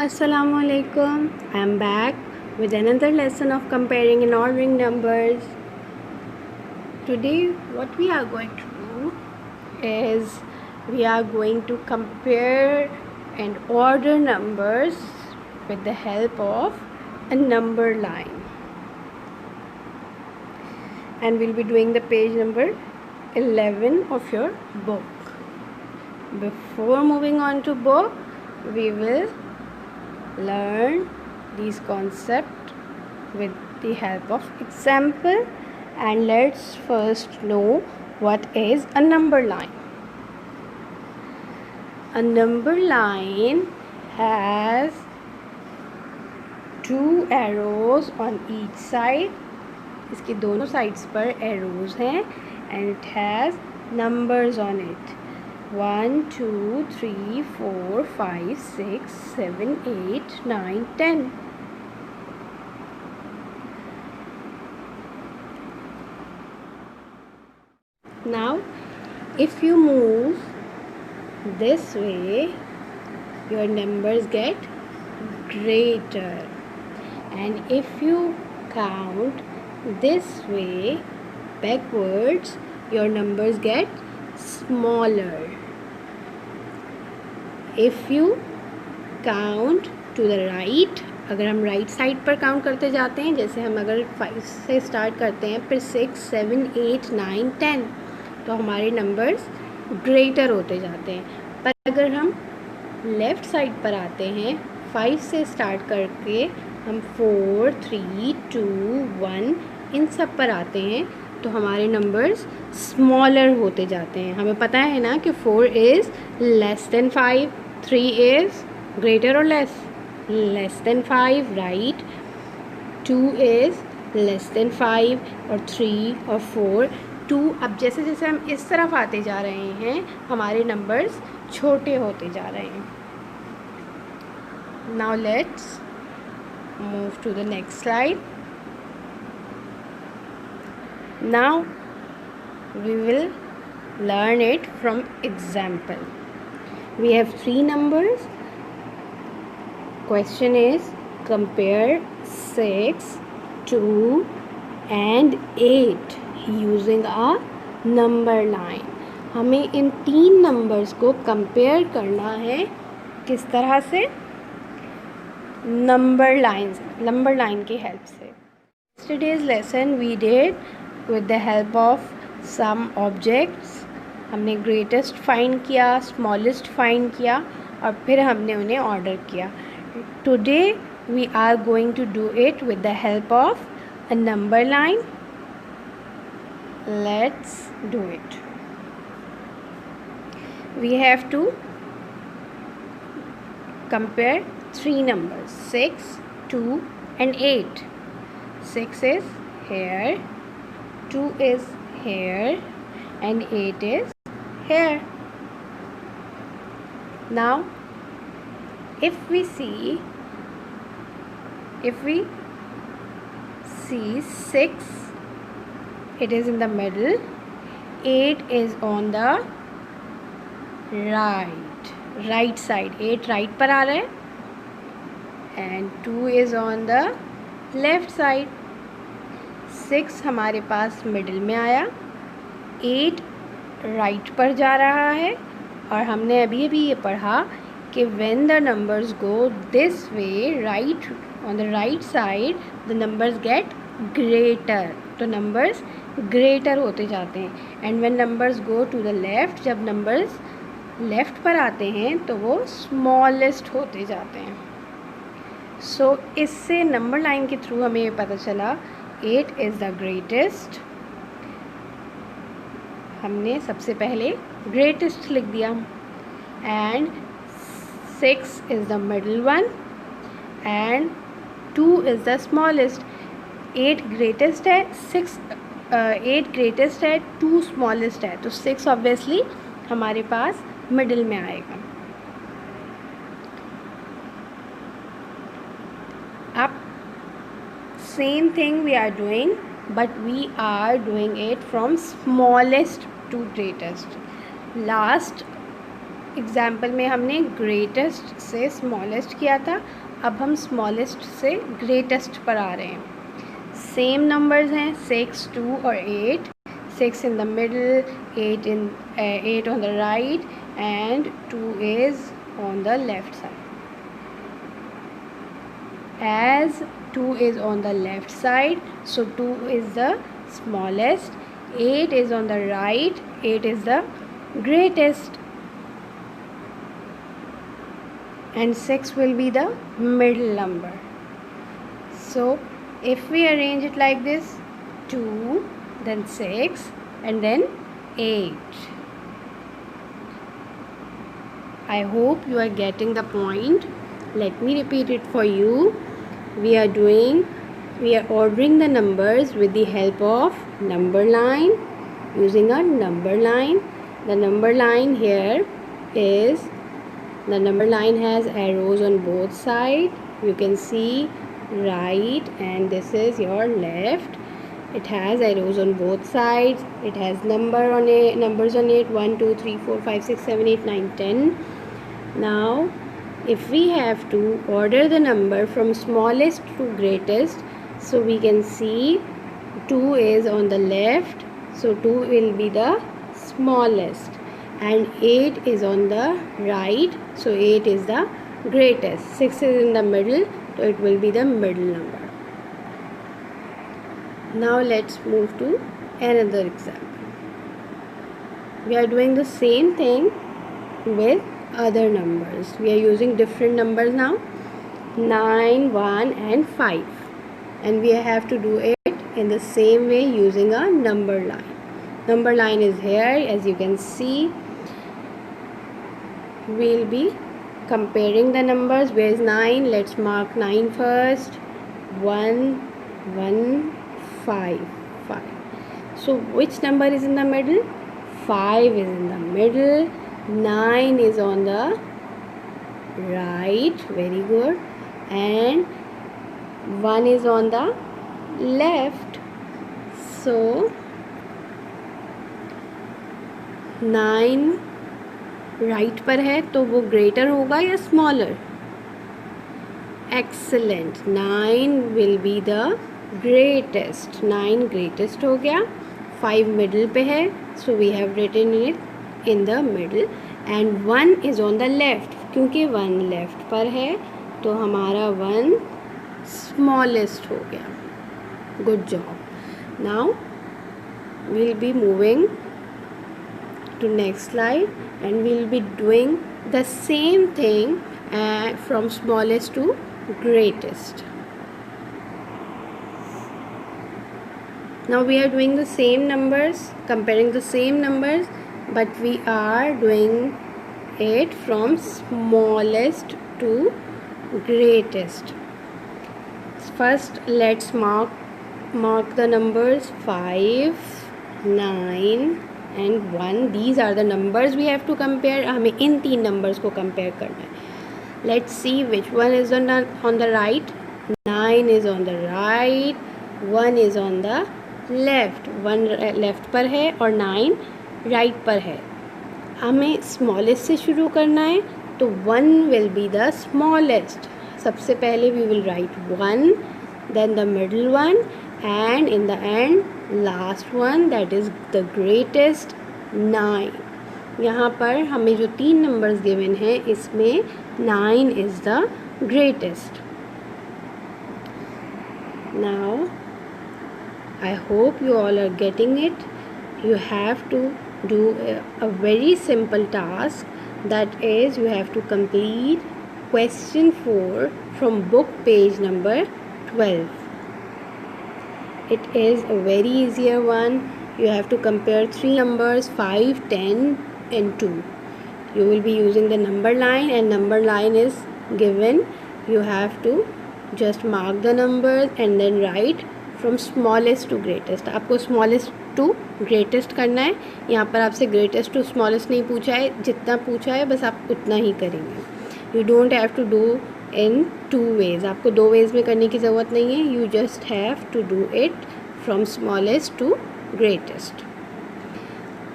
Assalamualaikum. I'm back with another lesson of comparing and ordering numbers. Today, what we are going to do is we are going to compare and order numbers with the help of a number line. And we'll be doing the page number 11 of your book. Before moving on to book, we will learn these concepts with the help of example, and let's first know what is a number line. A number line has two arrows on each side. इसके दोनों sides पर arrows हैं and it has numbers on it. 1, 2, 3, 4, 5, 6, 7, 8, 9, 10. Now, if you move this way, your numbers get greater. And if you count this way, backwards, your numbers get smaller. If you count to the right, अगर हम right side पर count करते जाते हैं, जैसे हम अगर 5 से स्टार्ट करते हैं फिर 6, 7, 8, 9, 10, तो हमारे नंबर्स ग्रेटर होते जाते हैं. पर अगर हम लेफ़्ट साइड पर आते हैं, 5 से स्टार्ट करके हम 4, 3, 2, 1 इन सब पर आते हैं तो हमारे नंबर्स स्मॉलर होते जाते हैं. हमें पता है ना कि 4 is less than 5, 3 is greater और less than 5, right. 2 is less than 5 और 3 और 4. 2 अब जैसे जैसे हम इस तरफ आते जा रहे हैं हमारे नंबर्स छोटे होते जा रहे हैं. Now let's move to the next slide. Now we will learn it from example. We have 3 numbers. Question is compare 6, 2 and 8 using a number line. हमें इन 3 नंबर्स को कंपेयर करना है किस तरह से? नंबर लाइन की हेल्प से. Yesterday's lesson we did with the help of some objects. हमने greatest find किया, smallest find किया और फिर हमने उन्हें ऑर्डर किया. Today we are going to do it with the help of a number line. Let's do it. We have to compare 3 numbers, 6, 2 and 8. 6 is here, 2 is here and 8 is here. Now if we see 6, it is in the middle, 8 is on the right side. 8 right पर आ रहा है and 2 is on the left side. 6 हमारे पास middle में आया, 8 right पर जा रहा है और हमने अभी ये पढ़ा कि when the numbers go this way, right on the right side, the numbers get greater. तो नंबर्स ग्रेटर होते जाते हैं. And when numbers go to the left, जब नंबर्स लेफ़्ट पर आते हैं तो वो स्मॉलेस्ट होते जाते हैं. सो इससे नंबर लाइन के थ्रू हमें ये पता चला 8 इज़ द ग्रेटेस्ट. हमने सबसे पहले ग्रेटेस्ट लिख दिया and 6 is the middle one and 2 is the smallest. 8 greatest है, 8 ग्रेटेस्ट है, 2 स्मॉलेस्ट है, तो 6 ऑब्वियसली हमारे पास मिडिल में आएगा. अब same thing we are doing, but we are doing it from smallest to greatest. Last example में हमने ग्रेटेस्ट से स्मॉलेस्ट किया था, अब हम स्मॉलेस्ट से ग्रेटेस्ट पर आ रहे हैं। सेम नंबर्स हैं 6, 2 और 8। 6 in the middle, 8 on the right, and 2 is on the left side. As 2 is on the left side, so 2 is the smallest. 8 is on the right, 8 is the greatest, and 6 will be the middle number. So if we arrange it like this, 2, then 6, and then 8. I hope you are getting the point. Let me repeat it for you. We are ordering the numbers with the help of number line, using a number line. The number line here is, the number line has arrows on both sides. You can see right, and this is your left. It has arrows on both sides. It has numbers on it 1, 2, 3, 4, 5, 6, 7, 8, 9, 10. Now if we have to order the number from smallest to greatest, so we can see 2 is on the left, so 2 will be the smallest, and 8 is on the right, so 8 is the greatest. 6 is in the middle, so it will be the middle number. Now let's move to another example. We are doing the same thing with other numbers. We are using different numbers now, 9, 1 and 5, and we have to do it in the same way using a number line. Number line is here, as you can see. We'll be comparing the numbers. Where is 9? Let's mark 9 first. 1, 1, 5, 5. So which number is in the middle? 5 is in the middle. 9 is on the right, very good, and 1 is on the left. So 9 right पर है, तो वो greater होगा या smaller? Excellent, 9 will be the greatest. 9 greatest हो गया. 5 middle पे है, so we have written it in the middle, and 1 is on the left. क्योंकि 1 लेफ्ट पर है, तो हमारा 1 smallest हो गया. Good job. Now we'll be moving to next slide, and we'll be doing the same thing from smallest to greatest. Now we are doing the same numbers, comparing the same numbers, but we are doing it from smallest to greatest. First let's mark the numbers 5, 9 and 1. These are the numbers we have to compare. हमें इन 3 numbers को compare करना है. Let's see which one is on the right. 9 is on the right, 1 is on the left. 1 left पर है और 9 right पर है. हमें स्मॉलेस्ट से शुरू करना है, तो 1 विल बी द स्मॉलेस्ट. सबसे पहले we will write 1, then the middle one, and in the end last one, that is the greatest, 9. यहाँ पर हमें जो 3 नंबर्स गिवन हैं, इसमें 9 is the greatest. Now I hope you all are getting it. You have to do a very simple task, that is, you have to complete question 4 from book page number 12. It is a very easier one. You have to compare 3 numbers, 5, 10 and 2. You will be using the number line, and number line is given. You have to just mark the numbers and then write from smallest to greatest. आपको smallest to greatest करना है. यहाँ पर आपसे greatest two smallest नहीं पूछा है, जितना पूछा है बस आप उतना ही करेंगे. You don't have to do in 2 ways. आपको 2 ways में करने की ज़रूरत नहीं है. You just have to do it from smallest to greatest.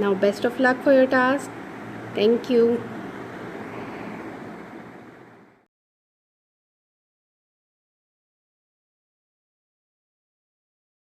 Now best of luck for your task. Thank you.